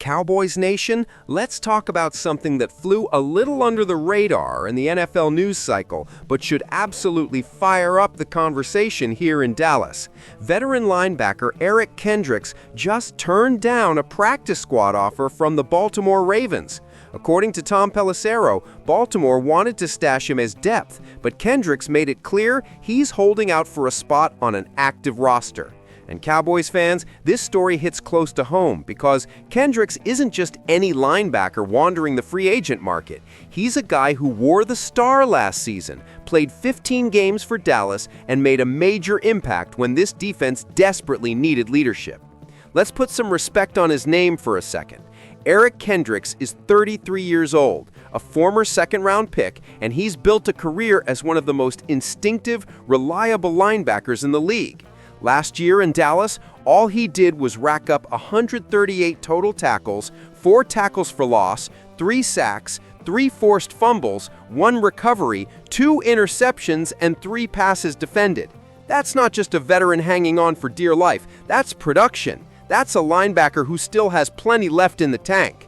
Cowboys Nation, let's talk about something that flew a little under the radar in the NFL news cycle, but should absolutely fire up the conversation here in Dallas. Veteran linebacker Eric Kendricks just turned down a practice squad offer from the Baltimore Ravens. According to Tom Pelissero, Baltimore wanted to stash him as depth, but Kendricks made it clear he's holding out for a spot on an active roster. And Cowboys fans, this story hits close to home because Kendricks isn't just any linebacker wandering the free agent market. He's a guy who wore the star last season, played 15 games for Dallas, and made a major impact when this defense desperately needed leadership. Let's put some respect on his name for a second. Eric Kendricks is 33 years old, a former second-round pick, and he's built a career as one of the most instinctive, reliable linebackers in the league. Last year in Dallas, all he did was rack up 138 total tackles, 4 tackles for loss, 3 sacks, 3 forced fumbles, 1 recovery, 2 interceptions, and 3 passes defended. That's not just a veteran hanging on for dear life, that's production. That's a linebacker who still has plenty left in the tank.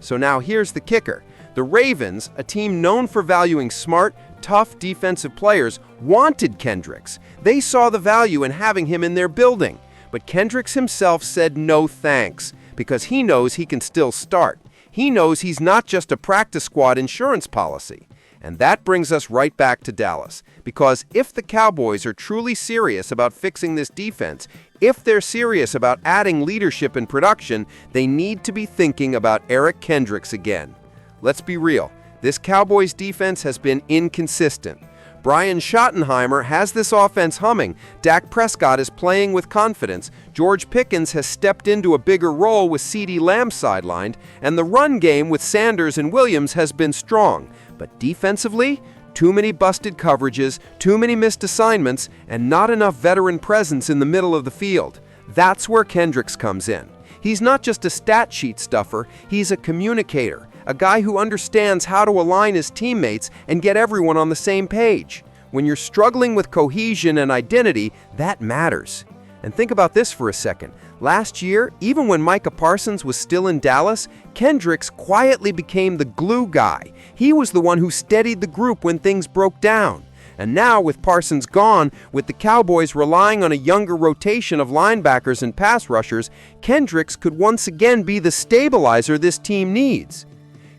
So now here's the kicker. The Ravens, a team known for valuing smart, tough defensive players, wanted Kendricks. They saw the value in having him in their building. But Kendricks himself said no thanks, because he knows he can still start. He knows he's not just a practice squad insurance policy. And that brings us right back to Dallas, because if the Cowboys are truly serious about fixing this defense, if they're serious about adding leadership and production, they need to be thinking about Eric Kendricks again. Let's be real. This Cowboys defense has been inconsistent. Brian Schottenheimer has this offense humming. Dak Prescott is playing with confidence. George Pickens has stepped into a bigger role with CeeDee Lamb sidelined. And the run game with Sanders and Williams has been strong. But defensively, too many busted coverages, too many missed assignments, and not enough veteran presence in the middle of the field. That's where Kendricks comes in. He's not just a stat sheet stuffer, he's a communicator. A guy who understands how to align his teammates and get everyone on the same page. When you're struggling with cohesion and identity, that matters. And think about this for a second. Last year, even when Micah Parsons was still in Dallas, Kendricks quietly became the glue guy. He was the one who steadied the group when things broke down. And now, with Parsons gone, with the Cowboys relying on a younger rotation of linebackers and pass rushers, Kendricks could once again be the stabilizer this team needs.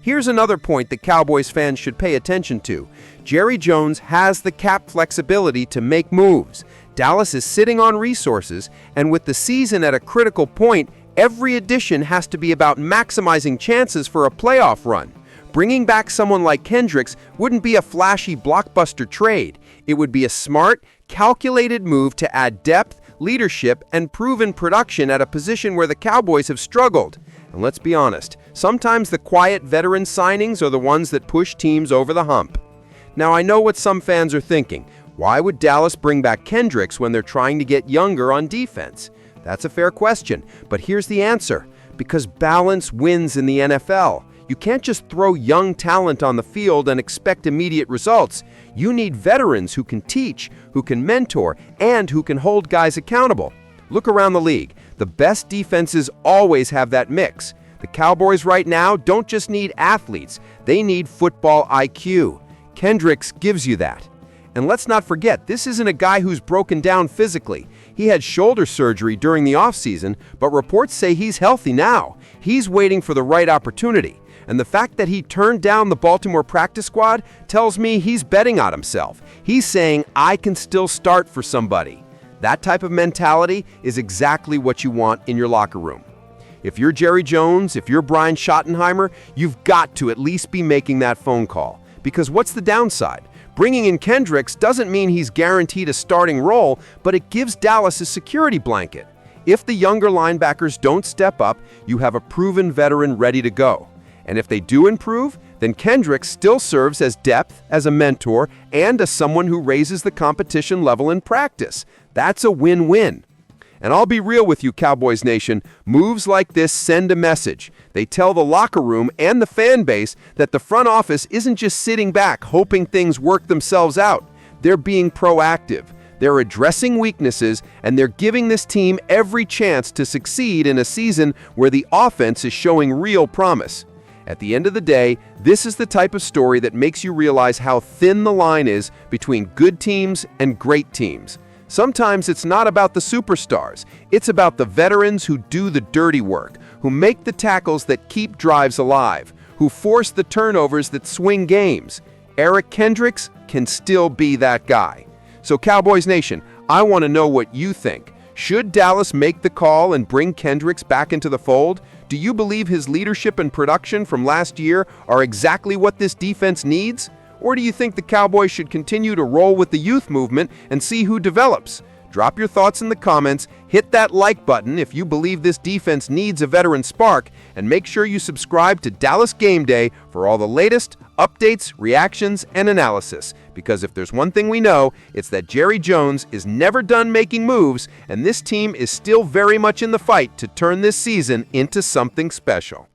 Here's another point that Cowboys fans should pay attention to. Jerry Jones has the cap flexibility to make moves. Dallas is sitting on resources, and with the season at a critical point, every addition has to be about maximizing chances for a playoff run. Bringing back someone like Kendricks wouldn't be a flashy blockbuster trade. It would be a smart, calculated move to add depth, leadership, and proven production at a position where the Cowboys have struggled. And let's be honest, sometimes the quiet veteran signings are the ones that push teams over the hump. Now, I know what some fans are thinking. Why would Dallas bring back Kendricks when they're trying to get younger on defense? That's a fair question, but here's the answer. Because balance wins in the NFL. You can't just throw young talent on the field and expect immediate results. You need veterans who can teach, who can mentor, and who can hold guys accountable. Look around the league. The best defenses always have that mix. The Cowboys right now don't just need athletes, they need football IQ. Kendricks gives you that. And let's not forget, this isn't a guy who's broken down physically. He had shoulder surgery during the offseason, but reports say he's healthy now. He's waiting for the right opportunity. And the fact that he turned down the Baltimore practice squad tells me he's betting on himself. He's saying, I can still start for somebody. That type of mentality is exactly what you want in your locker room. If you're Jerry Jones, if you're Brian Schottenheimer, you've got to at least be making that phone call. Because what's the downside? Bringing in Kendricks doesn't mean he's guaranteed a starting role, but it gives Dallas a security blanket. If the younger linebackers don't step up, you have a proven veteran ready to go. And if they do improve, then Kendricks still serves as depth, as a mentor, and as someone who raises the competition level in practice. That's a win-win. And I'll be real with you, Cowboys Nation, moves like this send a message. They tell the locker room and the fan base that the front office isn't just sitting back hoping things work themselves out. They're being proactive. They're addressing weaknesses, and they're giving this team every chance to succeed in a season where the offense is showing real promise. At the end of the day, this is the type of story that makes you realize how thin the line is between good teams and great teams. Sometimes it's not about the superstars. It's about the veterans who do the dirty work, who make the tackles that keep drives alive, who force the turnovers that swing games. Eric Kendricks can still be that guy. So Cowboys Nation, I want to know what you think. Should Dallas make the call and bring Kendricks back into the fold? Do you believe his leadership and production from last year are exactly what this defense needs? Or do you think the Cowboys should continue to roll with the youth movement and see who develops? Drop your thoughts in the comments, hit that like button if you believe this defense needs a veteran spark, and make sure you subscribe to Dallas Game Day for all the latest updates, reactions, and analysis. Because if there's one thing we know, it's that Jerry Jones is never done making moves, and this team is still very much in the fight to turn this season into something special.